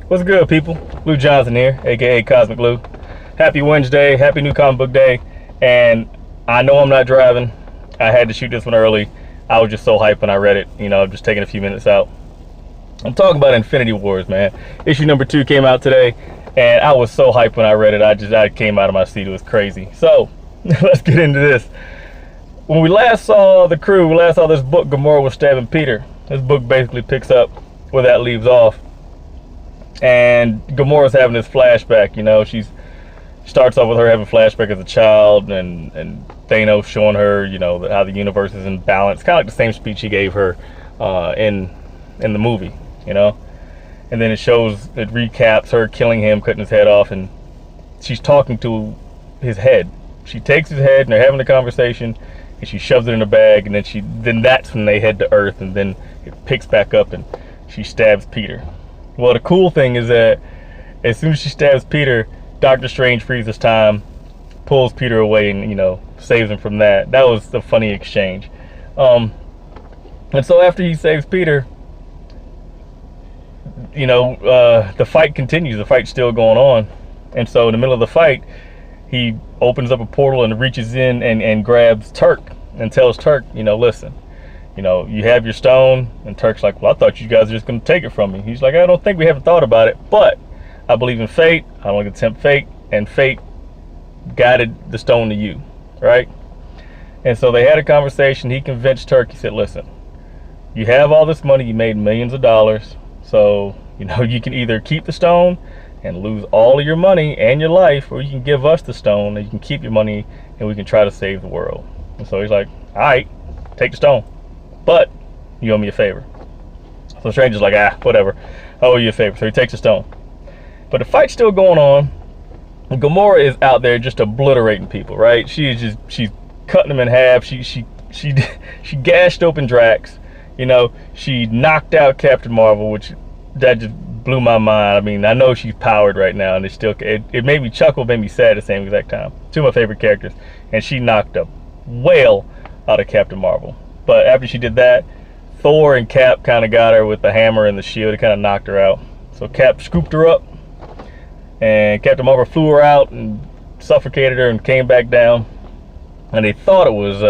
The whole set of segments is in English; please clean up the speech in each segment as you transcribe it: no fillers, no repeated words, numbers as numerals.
What's good, people? Lou Johnson here, aka Cosmic Lou. Happy Wednesday, happy new comic book day. And I know I'm not driving. I had to shoot this one early. I was just so hyped when I read it. Just taking a few minutes out. I'm talking about Infinity Wars, man. Issue number 2 came out today, and I was so hyped when I read it. I came out of my seat. It was crazy. So let's get into this. When we last saw the crew, we last saw this book, Gamora was stabbing Peter. This book basically picks up where that leaves off. And Gamora's having this flashback. She starts off with her having a flashback as a child, and Thanos showing her, how the universe is in balance. Kind of like the same speech he gave her in the movie, And then it recaps her killing him, cutting his head off, and she's talking to his head. She takes his head, and they're having a conversation, and she shoves it in a bag, and then that's when they head to Earth, and then it picks back up, and she stabs Peter. Well, the cool thing is that as soon as she stabs Peter, Doctor Strange freezes time, pulls Peter away, and saves him from that. That was a funny exchange. And so after he saves Peter, the fight continues. The fight's still going on, and so in the middle of the fight, he opens up a portal and reaches in and grabs Turk and tells Turk, listen, you have your stone. And Turk's like, well, I thought you guys were just going to take it from me. He's like, I don't think we haven't thought about it, but I believe in fate. I don't want to tempt fate, and fate guided the stone to you, right? And so they had a conversation. He convinced Turk. He said, listen, you have all this money. You made millions of dollars. So, you can either keep the stone and lose all of your money and your life, or you can give us the stone and you can keep your money and we can try to save the world. And so he's like, all right, take the stone, but you owe me a favor. So Strange is like, whatever, I owe you a favor. So he takes the stone. But the fight's still going on. Gamora is out there just obliterating people, right? She's cutting them in half. She gashed open Drax. She knocked out Captain Marvel, which that just blew my mind. I mean, I know she's powered right now, and it made me chuckle, made me sad at the same exact time. Two of my favorite characters, and she knocked a whale out of Captain Marvel. But after she did that, Thor and Cap kind of got her with the hammer and the shield. It kind of knocked her out. So Cap scooped her up, and Captain Marvel flew her out and suffocated her and came back down. And they thought it was,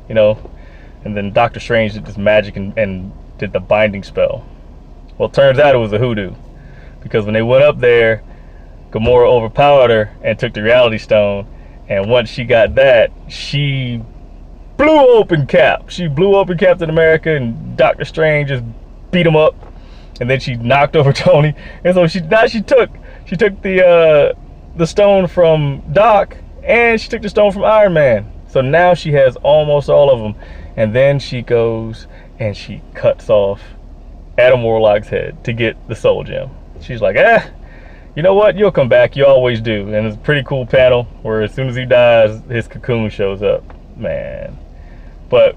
and then Doctor Strange did this magic and did the binding spell. Well, it turns out it was a hoodoo, because when they went up there, Gamora overpowered her and took the Reality Stone, and once she got that, she blew open Cap. She blew open Captain America, and Doctor Strange just beat him up, and then she knocked over Tony. And so she took the stone from Doc, and she took the stone from Iron Man. So now she has almost all of them. And then she goes and she cuts off Adam Warlock's head to get the Soul Gem. She's like, you know what? You'll come back. You always do. And it's a pretty cool panel where as soon as he dies, his cocoon shows up. Man. But,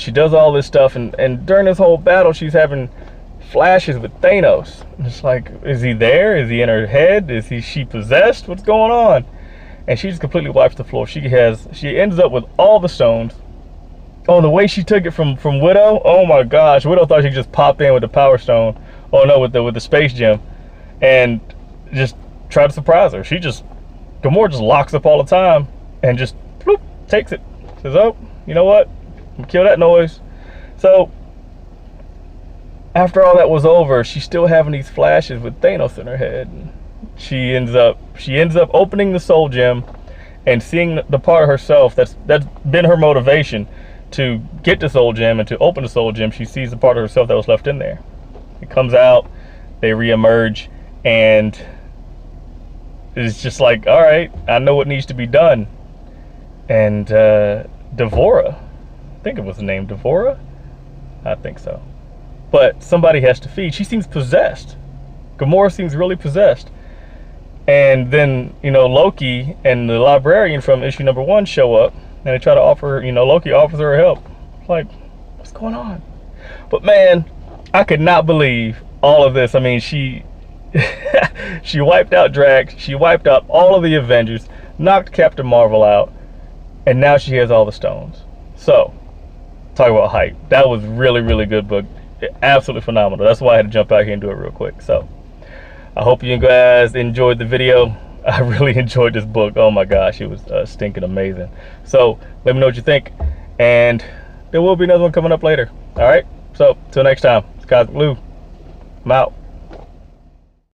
she does all this stuff. And during this whole battle, she's having flashes with Thanos. It's like, is he there? Is he in her head? Is she possessed? What's going on? And she just completely wipes the floor. She ends up with all the stones. Oh, the way she took it from Widow, oh my gosh. Widow thought she could just pop in with the Power Stone. Oh no, with the Space Gem. And just try to surprise her. Gamora just locks up all the time and just bloop, takes it. Says, oh, you know what? Kill that noise. So after all that was over, she's still having these flashes with Thanos in her head. She ends up opening the Soul Gem and seeing the part of herself that's been her motivation to get the Soul Gem and to open the Soul Gem. She sees the part of herself that was left in there. It comes out, they reemerge, and it's just like, all right, I know what needs to be done. And Devora, I think it was the name Devora? I think so. But somebody has to feed. She seems possessed. Gamora seems really possessed. And then, Loki and the librarian from issue number 1 show up, and they try to offer her, Loki offers her help. It's like, what's going on? But man, I could not believe all of this. I mean, she wiped out Drax, she wiped out all of the Avengers, knocked Captain Marvel out, and now she has all the stones. So, talk about hype. That was really, really good book. Absolutely phenomenal. That's why I had to jump out here and do it real quick. So, I hope you guys enjoyed the video. I really enjoyed this book. Oh my gosh, it was stinking amazing. So let me know what you think, and there will be another one coming up later. All right, so till next time, it's Cosmic Lou. I'm out.